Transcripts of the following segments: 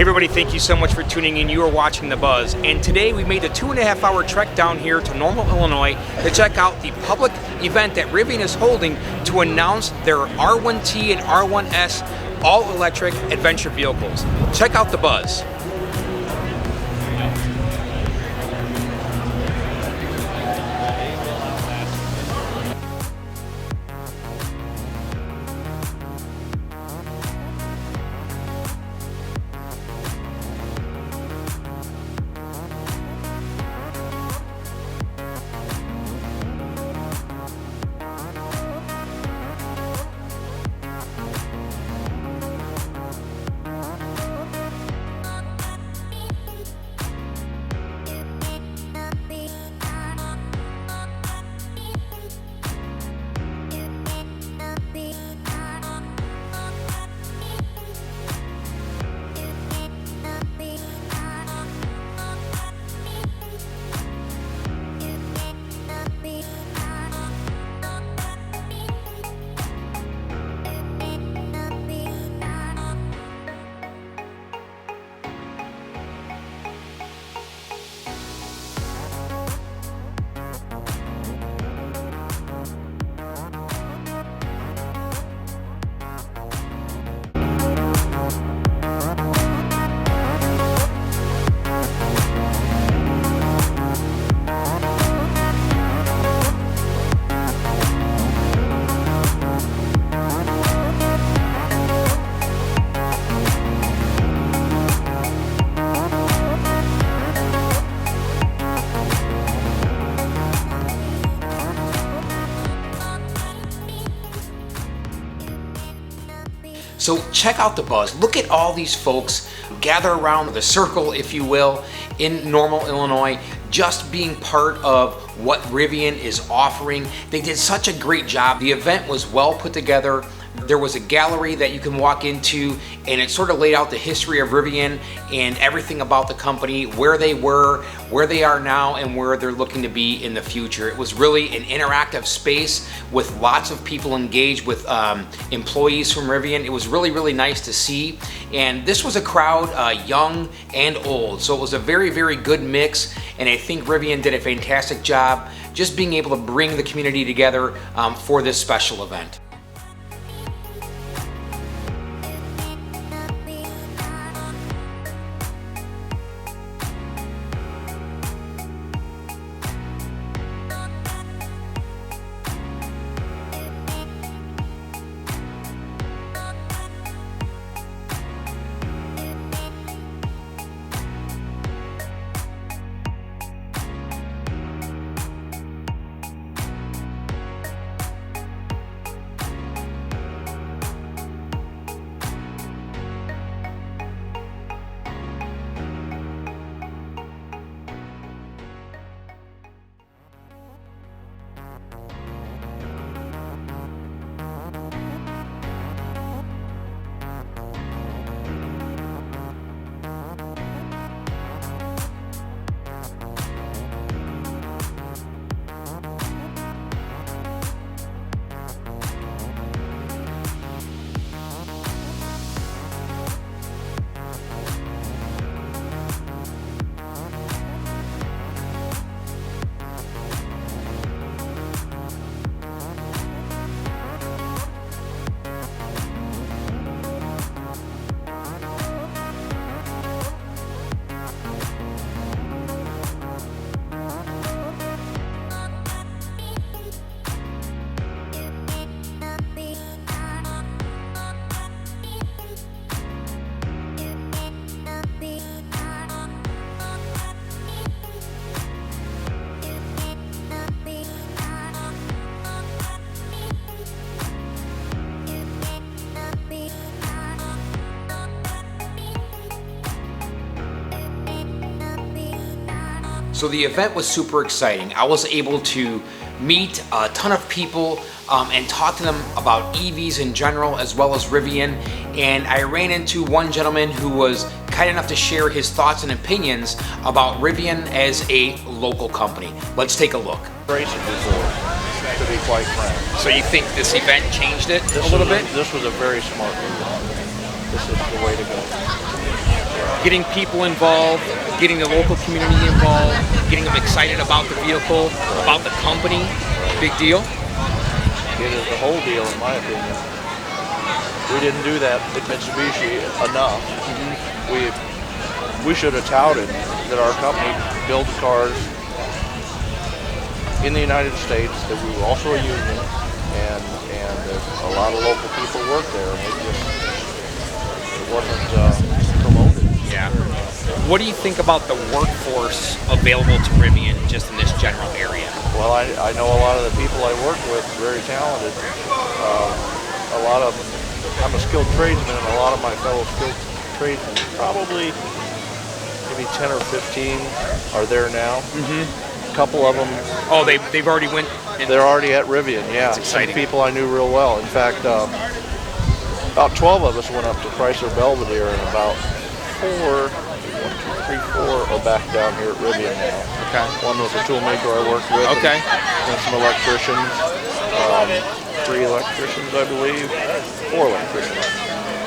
Hey everybody, thank you so much for tuning in. You are watching The Buzz, and today we made a 2.5-hour trek down here to Normal, Illinois to check out the public event that Rivian is holding to announce their R1T and R1S all-electric adventure vehicles. Check out The Buzz. So check out The Buzz. Look at all these folks gather around the circle, if you will, in Normal, Illinois, just being part of what Rivian is offering. They did such a great job. The event was well put together. There was a gallery that you can walk into, and it sort of laid out the history of Rivian and everything about the company, where they were, where they are now, and where they're looking to be in the future. It was really an interactive space with lots of people engaged with employees from Rivian. It was really, really nice to see. And this was a crowd, young and old. So it was a very, very good mix. And I think Rivian did a fantastic job just being able to bring the community together for this special event. So the event was super exciting. I was able to meet a ton of people and talk to them about EVs in general, as well as Rivian. And I ran into one gentleman who was kind enough to share his thoughts and opinions about Rivian as a local company. Let's take a look. Racing before, to be quite frank. So you think this event changed it a little bit? This was a very smart move. This is the way to go. getting people involved, getting the local community involved, getting them excited about the vehicle, about the company. Big deal. It is the whole deal, in my opinion. We didn't do that at Mitsubishi enough. We should have touted that our company builds cars in the United States, that we were also a union, and that a lot of local people work there. It wasn't promoted. Yeah. What do you think about the workforce available to Rivian just in this general area? Well, I know a lot of the people I work with, very talented. I'm a skilled tradesman, and a lot of my fellow skilled tradesmen, probably maybe 10 or 15 are there now. A couple of them. Oh, they've already went. They're already at Rivian, yeah. That's exciting. Some people I knew real well. In fact, about 12 of us went up to Chrysler Belvedere, and about 4 are back down here at Rivian now. Okay. One was a toolmaker I worked with. Okay. And some electricians. 3 electricians, I believe. 4 electricians.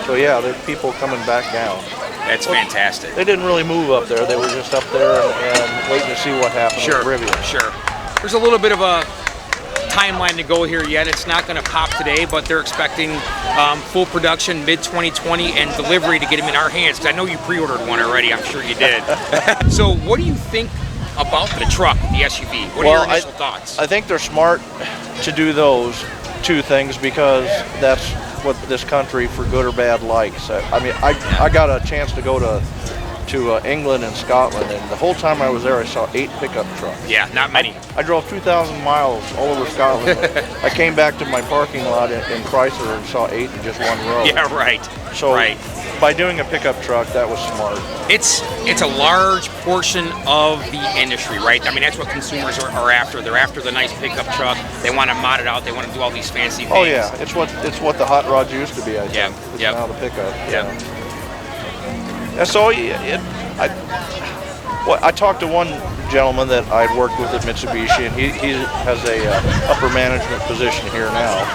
So yeah, there are people coming back down. That's fantastic. They didn't really move up there. They were just up there and waiting to see what happened with Rivian. Sure. There's a little bit of a timeline to go here yet. It's not going to pop today, but they're expecting full production mid-2020 and delivery to get them in our hands, because I know you pre-ordered one already. I'm sure you did. So what do you think about the truck, the SUV? What are your initial thoughts? I think they're smart to do those 2 things, because that's what this country, for good or bad, likes. I mean, I got a chance to go to England and Scotland, and the whole time I was there, I saw 8 pickup trucks. Yeah, not many. I drove 2,000 miles all over Scotland. I came back to my parking lot in Chrysler and saw 8 in just one row. Yeah, right. So by doing a pickup truck, that was smart. It's a large portion of the industry, right? I mean, that's what consumers are after. They're after the nice pickup truck. They want to mod it out. They want to do all these fancy things. Oh yeah, it's what the hot rods used to be. I think. Yeah. It's now the pickup. Yeah. And so I talked to one gentleman that I'd worked with at Mitsubishi, and he has a upper management position here now,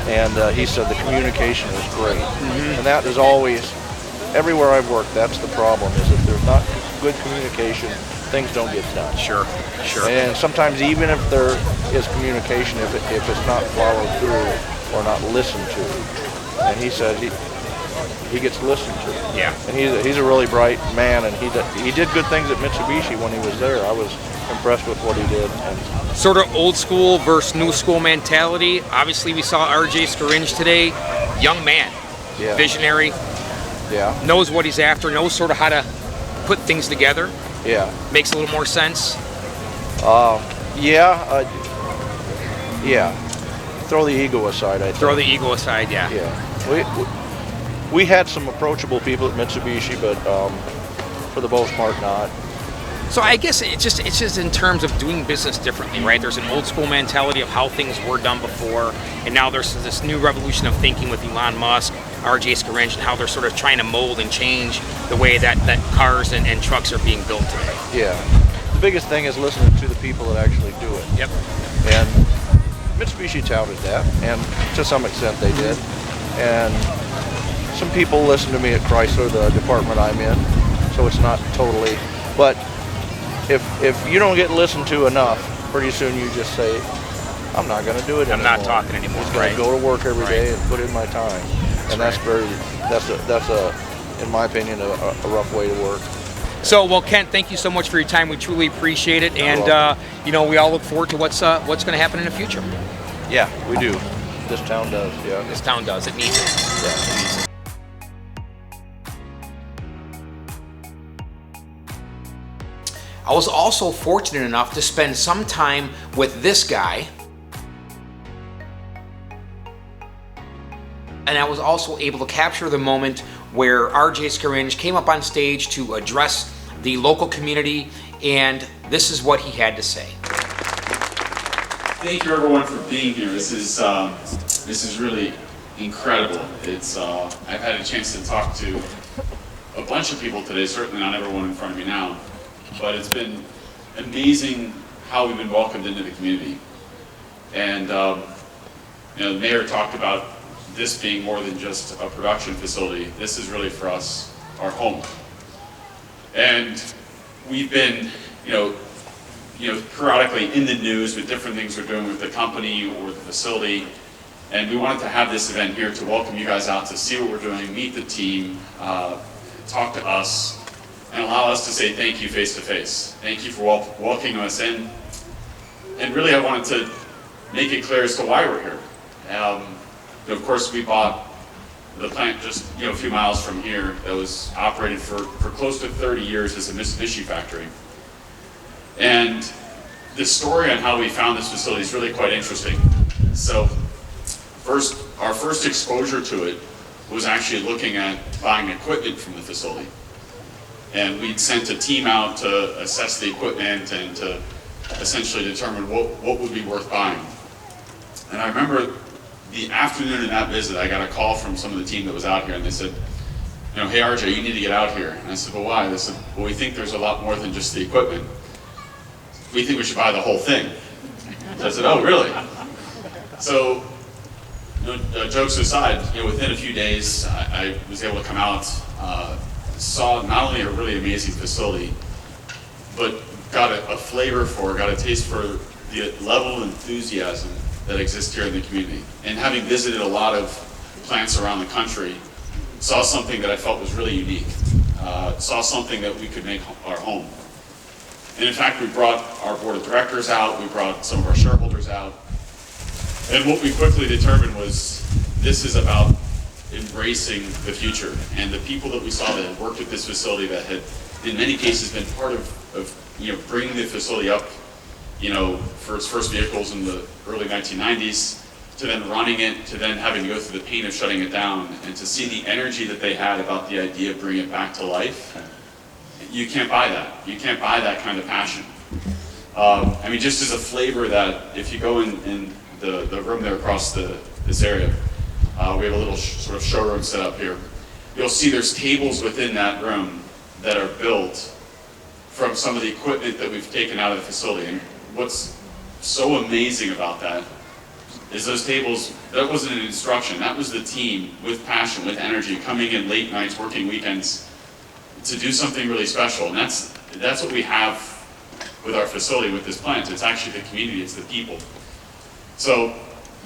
and he said the communication is great. And that is always, everywhere I've worked, that's the problem, is if there's not good communication, things don't get done. Sure. And sometimes even if there is communication, if it's not followed through or not listened to, and he said he gets listened to. Yeah. And he's a really bright man, and he did good things at Mitsubishi when he was there. I was impressed with what he did. And sort of old school versus new school mentality. Obviously, we saw RJ Scaringe today. Young man. Yeah. Visionary. Yeah. Knows what he's after. Knows sort of how to put things together. Yeah. Makes a little more sense. Yeah. Throw the ego aside, I think. Throw the ego aside, yeah. Yeah. We had some approachable people at Mitsubishi, but for the most part, not. So I guess it's just in terms of doing business differently, right? There's an old school mentality of how things were done before, and now there's this new revolution of thinking with Elon Musk, RJ Scaringe, and how they're sort of trying to mold and change the way that cars and trucks are being built today. Yeah. The biggest thing is listening to the people that actually do it. Yep. And Mitsubishi touted that, and to some extent they did. And some people listen to me at Chrysler, the department I'm in, so it's not totally. But if you don't get listened to enough, pretty soon you just say, I'm not going to do it anymore. I'm not talking anymore. I'm just going to go to work every day and put in my time. And that's in my opinion, a rough way to work. So, well, Kent, thank you so much for your time. We truly appreciate it, and we all look forward to what's going to happen in the future. Yeah, we do. This town does. Yeah. This town does. It needs it. Yeah, it needs it. I was also fortunate enough to spend some time with this guy, and I was also able to capture the moment where RJ Scaringe came up on stage to address the local community, and this is what he had to say. Thank you everyone for being here. This is really incredible. I've had a chance to talk to a bunch of people today, certainly not everyone in front of me now, but it's been amazing how we've been welcomed into the community. And the mayor talked about this being more than just a production facility. This is really for us our home. And we've been, periodically in the news with different things we're doing with the company or the facility. And we wanted to have this event here to welcome you guys out to see what we're doing, meet the team, talk to us, and allow us to say thank you face to face. Thank you for welcoming us in. And really, I wanted to make it clear as to why we're here. Of course, we bought the plant just a few miles from here that was operated for close to 30 years as a Mitsubishi factory. And the story on how we found this facility is really quite interesting. So our first exposure to it was actually looking at buying equipment from the facility. And we'd sent a team out to assess the equipment and to essentially determine what would be worth buying. And I remember the afternoon of that visit, I got a call from some of the team that was out here, and they said, hey RJ, you need to get out here. And I said, well, why? They said, well, we think there's a lot more than just the equipment. We think we should buy the whole thing. So I said, oh, really? So, jokes aside, within a few days, I was able to come out, saw not only a really amazing facility, but got a flavor for, got a taste for the level of enthusiasm that exists here in the community. And having visited a lot of plants around the country, saw something that I felt was really unique. Saw something that we could make our home. And in fact, we brought our board of directors out, we brought some of our shareholders out. And what we quickly determined was this is about embracing the future. And the people that we saw that had worked at this facility that had, in many cases, been part of bringing the facility up, for its first vehicles in the early 1990s, to then running it, to then having to go through the pain of shutting it down, and to see the energy that they had about the idea of bringing it back to life. You can't buy that. You can't buy that kind of passion. Just as a flavor that if you go in the room there across this area, we have a little sort of showroom set up here. You'll see there's tables within that room that are built from some of the equipment that we've taken out of the facility. And what's so amazing about that is those tables, that wasn't an instruction, that was the team with passion, with energy, coming in late nights, working weekends to do something really special. And that's what we have with our facility, with this plant. It's actually the community, it's the people. So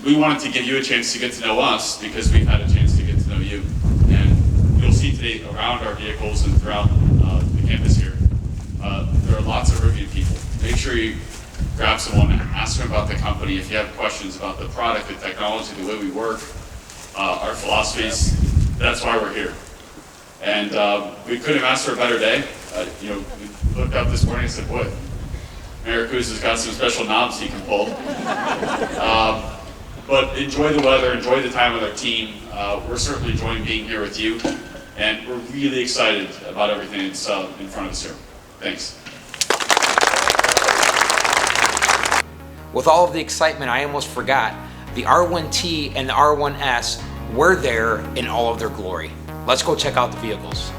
we wanted to give you a chance to get to know us because we've had a chance to get to know you. And you'll see today around our vehicles and throughout the campus here, there are lots of Rivian people. Make sure you grab someone and ask them about the company. If you have questions about the product, the technology, the way we work, our philosophies, that's why we're here. And we couldn't have asked for a better day. We looked up this morning and said, boy, Mayor Cruz has got some special knobs he can pull. But enjoy the weather, enjoy the time with our team. We're certainly enjoying being here with you. And we're really excited about everything that's in front of us here. Thanks. With all of the excitement, I almost forgot. The R1T and the R1S were there in all of their glory. Let's go check out the vehicles.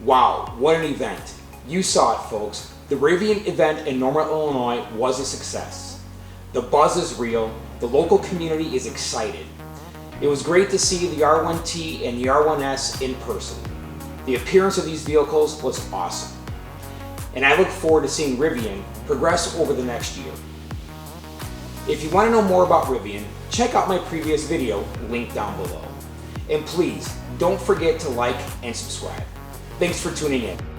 Wow, what an event. You saw it, folks. The Rivian event in Normal, Illinois was a success. The buzz is real. The local community is excited. It was great to see the R1T and the R1S in person. The appearance of these vehicles was awesome. And I look forward to seeing Rivian progress over the next year. If you want to know more about Rivian, check out my previous video, linked down below. And please, don't forget to like and subscribe. Thanks for tuning in.